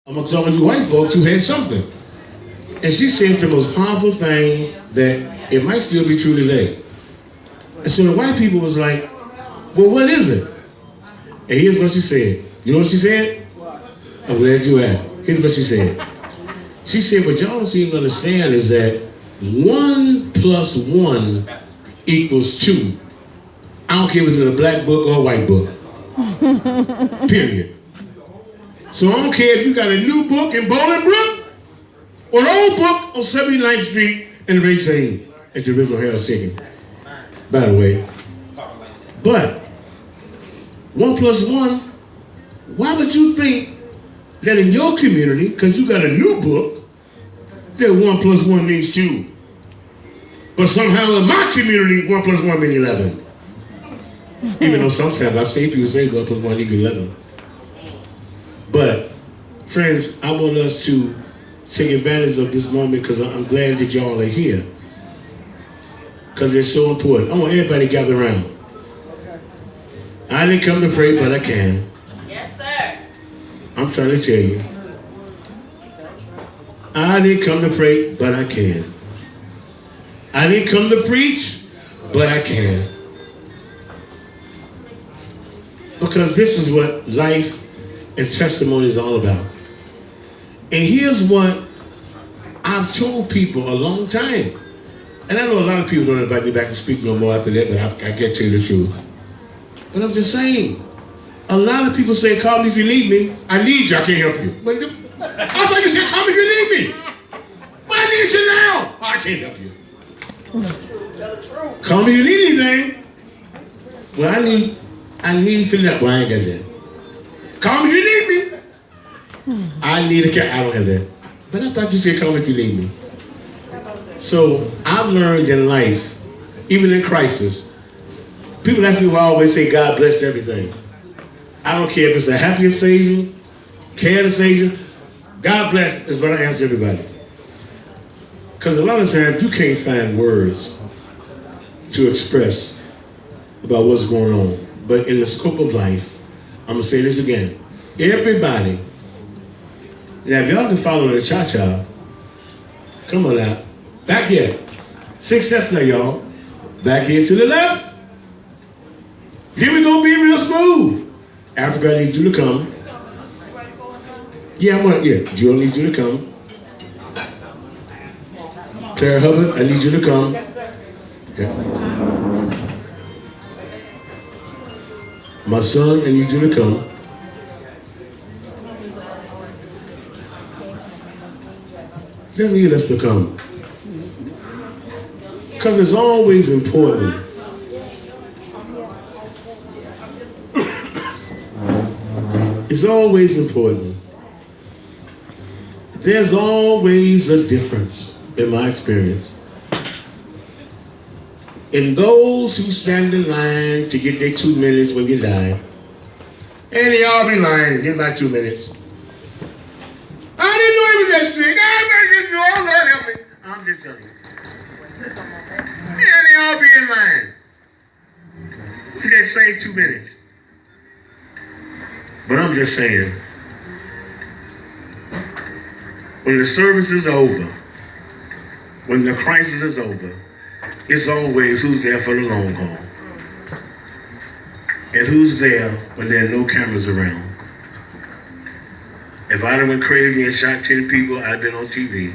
among some of you white folks who had something. And she said the most powerful thing that it might still be true today. And so the white people was like, well, what is it? And here's what she said. You know what she said? I'm glad you asked. Here's what she said. She said, what y'all don't seem to understand is that 1 plus 1 equals 2. I don't care if it's in a black book or a white book. Period. So I don't care if you got a new book in Bolingbrook or an old book on 79th Street in Racine at the original Harold's Chicken. By the way. But 1 plus 1, why would you think that in your community, because you got a new book, that 1 plus 1 means 2? But somehow in my community, 1 plus 1 means 11. Even though sometimes I've seen people say 1 plus 1 equals 11. But, friends, I want us to take advantage of this moment because I'm glad that y'all are here. Because it's so important. I want everybody to gather around. I didn't come to pray, but I can. Yes, sir. I'm trying to tell you. I didn't come to pray, but I can. I didn't come to preach, but I can. Because this is what life and testimony is all about. And here's what I've told people a long time. And I know a lot of people don't invite me back to speak no more after that, but I get to you the truth. But I'm just saying, a lot of people say, call me if you need me. I need you, I can't help you. But I thought you said, call me if you need me. But I need you now. I can't help you. Tell the truth. Call me if you need anything. Well, I need fill up. Well, I ain't got that. Call me if you need me. I need a cat. I don't have that. But I thought you said call me if you need me. So I've learned in life, even in crisis, people ask me why I always say God blessed everything. I don't care if it's a happy occasion, care occasion, God bless is what I answer everybody. Because a lot of times you can't find words to express about what's going on. But in the scope of life, I'm going to say this again. Everybody, now if y'all can follow the cha-cha, come on now. Back here. 6 steps now, y'all. Back here to the left. Here we go, be real smooth. Africa, I need you to come. Yeah, Jewel needs you to come. Claire Hubbard, I need you to come. Yeah. My son, I need you to come. Just need us to come. Because it's always important. It's always important. There's always a difference, in my experience, in those who stand in line to get their 2 minutes when you die. And they all be lying, get my 2 minutes. I didn't know he was that sick. I just know, oh Lord help me. I'm just telling you. And they all be in line. You that same 2 minutes. But I'm just saying, when the service is over, when the crisis is over, it's always who's there for the long haul. And who's there when there are no cameras around. If I'd have went crazy and shot 10 people, I'd have been on TV.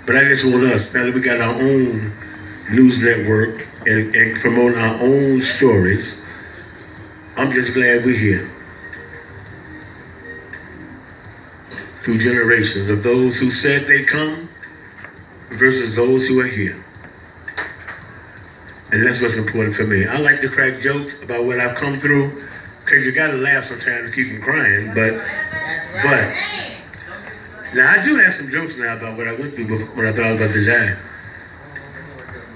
But I just want us, now that we got our own news network and promote our own stories, I'm just glad we're here. Through generations of those who said they come versus those who are here. And that's what's important for me. I like to crack jokes about what I've come through, because you gotta laugh sometimes to keep from crying, but now I do have some jokes now about what I went through when I thought I was about to die.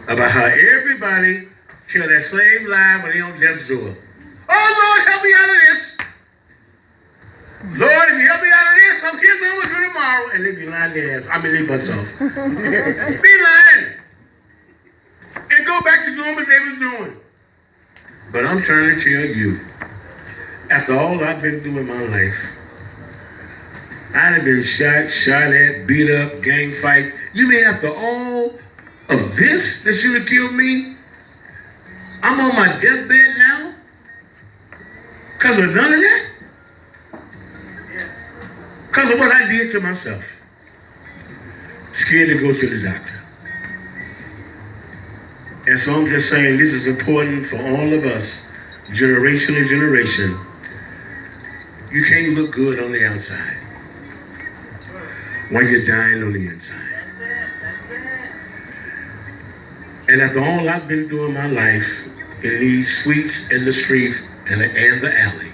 About how everybody tell that same lie when they on death's door. Oh Lord, help me out of this. Lord, if you help me out of this, here's what I'm gonna do tomorrow. And they be lying their ass. They butts off. Be lying. And go back to doing what they was doing. But I'm trying to tell you, After all I've been through in my life, I'd have been shot at, beat up, gang fight. You mean after all of this that should have killed me, I'm on my deathbed now? Because of none of that? Because of what I did to myself. Scared to go to the doctor. And so I'm just saying this is important for all of us, generation to generation. You can't look good on the outside while you're dying on the inside. And after all I've been through in my life, in these suites and the streets and the alley,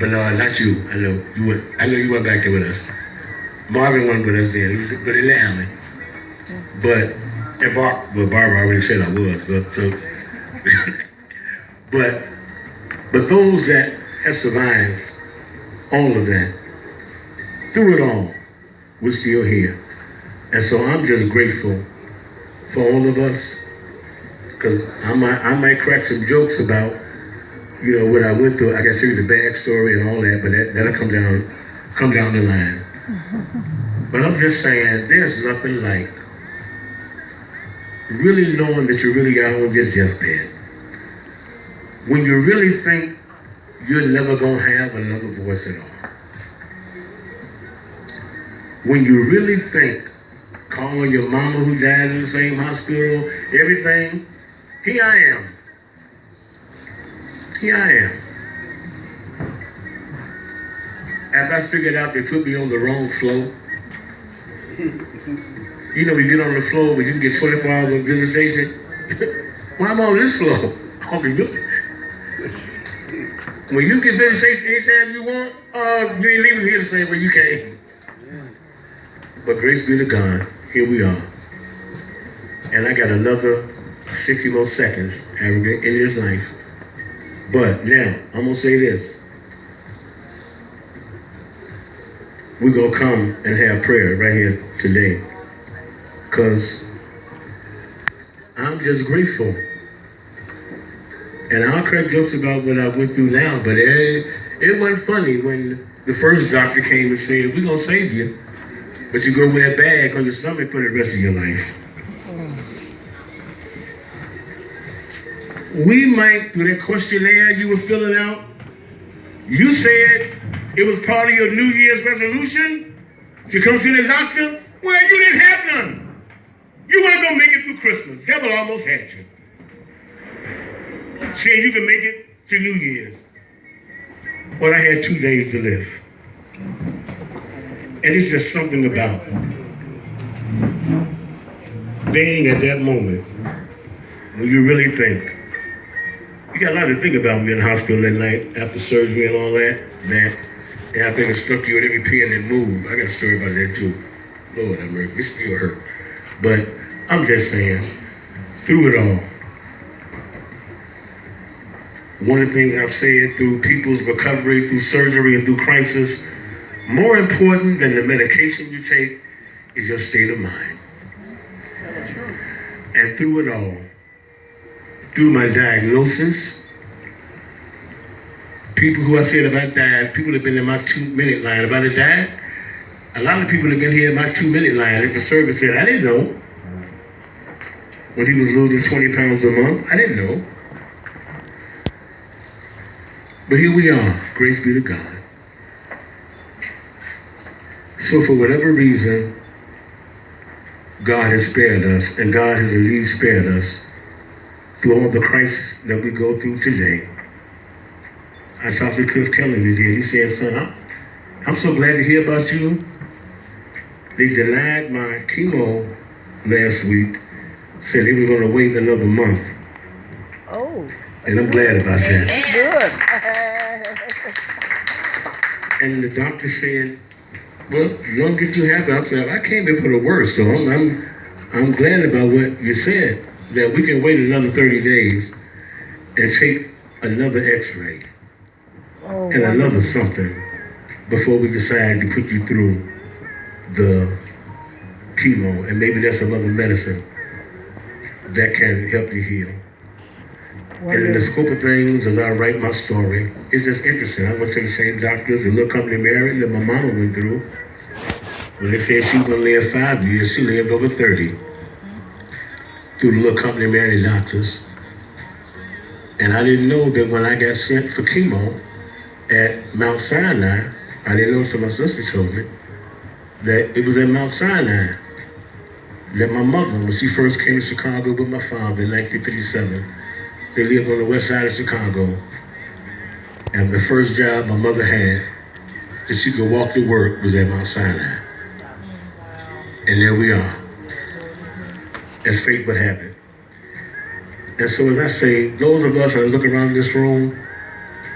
but no, not you. I know you went back there with us. Marvin wasn't with us then, but in the alley. Barbara already said I was, but those that have survived all of that, through it all, we're still here. And so I'm just grateful for all of us, because I might crack some jokes about, what I went through. I got to tell you the backstory and all that, but that'll come down the line. But I'm just saying, there's nothing like really knowing that you really are on your deathbed. When you really think you're never going to have another voice at all. When you really think, calling your mama who died in the same hospital, everything, here I am. After I figured out they put me on the wrong floor. We get on the floor where you can get 24 hours of visitation. Well, I'm on this floor. When you get visitation anytime you want, you ain't leaving here the same way you came. But grace be to God, here we are. And I got another 60 more seconds in this life. But now, I'm going to say this. We're going to come and have prayer right here today. Because I'm just grateful. And I'll crack jokes about what I went through now, but it wasn't funny when the first doctor came and said, we're going to save you, but you're going to wear a bag on your stomach for the rest of your life. We might, through that questionnaire you were filling out, you said it was part of your New Year's resolution to come to the doctor. Well, you didn't have none. You weren't going to make it through Christmas. Devil almost had you. Saying you can make it to New Year's. Well, I had 2 days to live. And it's just something about being at that moment when you really think. You got a lot to think about me in the hospital that night after surgery and all that. And I think it struck you at every pin and move. I got a story about that too. Lord have mercy, it still hurt. But I'm just saying, through it all, one of the things I've said through people's recovery, through surgery, and through crisis, more important than the medication you take is your state of mind. And through it all, through my diagnosis, people who I said if I died, people have been in my 2-minute line. If I had died, a lot of people have been here in my 2-minute line. As the service said, I didn't know. When he was losing 20 pounds a month, I didn't know. But here we are, grace be to God. So for whatever reason, God has spared us, and God has indeed spared us through all the crisis that we go through today. I talked to Cliff Kelly today. He said, son, I'm so glad to hear about you. They denied my chemo last week, said they were going to wait another month. Oh. And I'm glad about that. Good. And the doctor said, well, don't get too happy. I said, I came here for the worst, so I'm glad about what you said, that we can wait another 30 days and take another x-ray and another something before we decide to put you through the chemo, and maybe there's some other medicine that can help you heal. And in the scope of things, as I write my story, it's just interesting. I went to the same doctors, the little company Mary that my mama went through. When they said she was going to live 5 years, she lived over 30 through the little company Mary doctors. And I didn't know that when I got sent for chemo at Mount Sinai, I didn't know until my sister told me, that it was at Mount Sinai that my mother, when she first came to Chicago with my father in 1957, they lived on the west side of Chicago. And the first job my mother had that she could walk to work was at Mount Sinai. And there we are. As fate would have it. And so as I say, those of us that look around this room,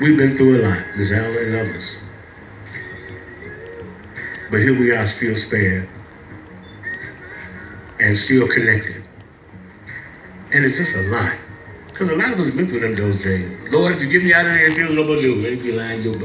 we've been through a lot, Ms. Allen and others. But here we are, still spared and still connected. And it's just a lot. Because a lot of us been through them those days. Lord, if you get me out of there, it's no more do. It'd be lying your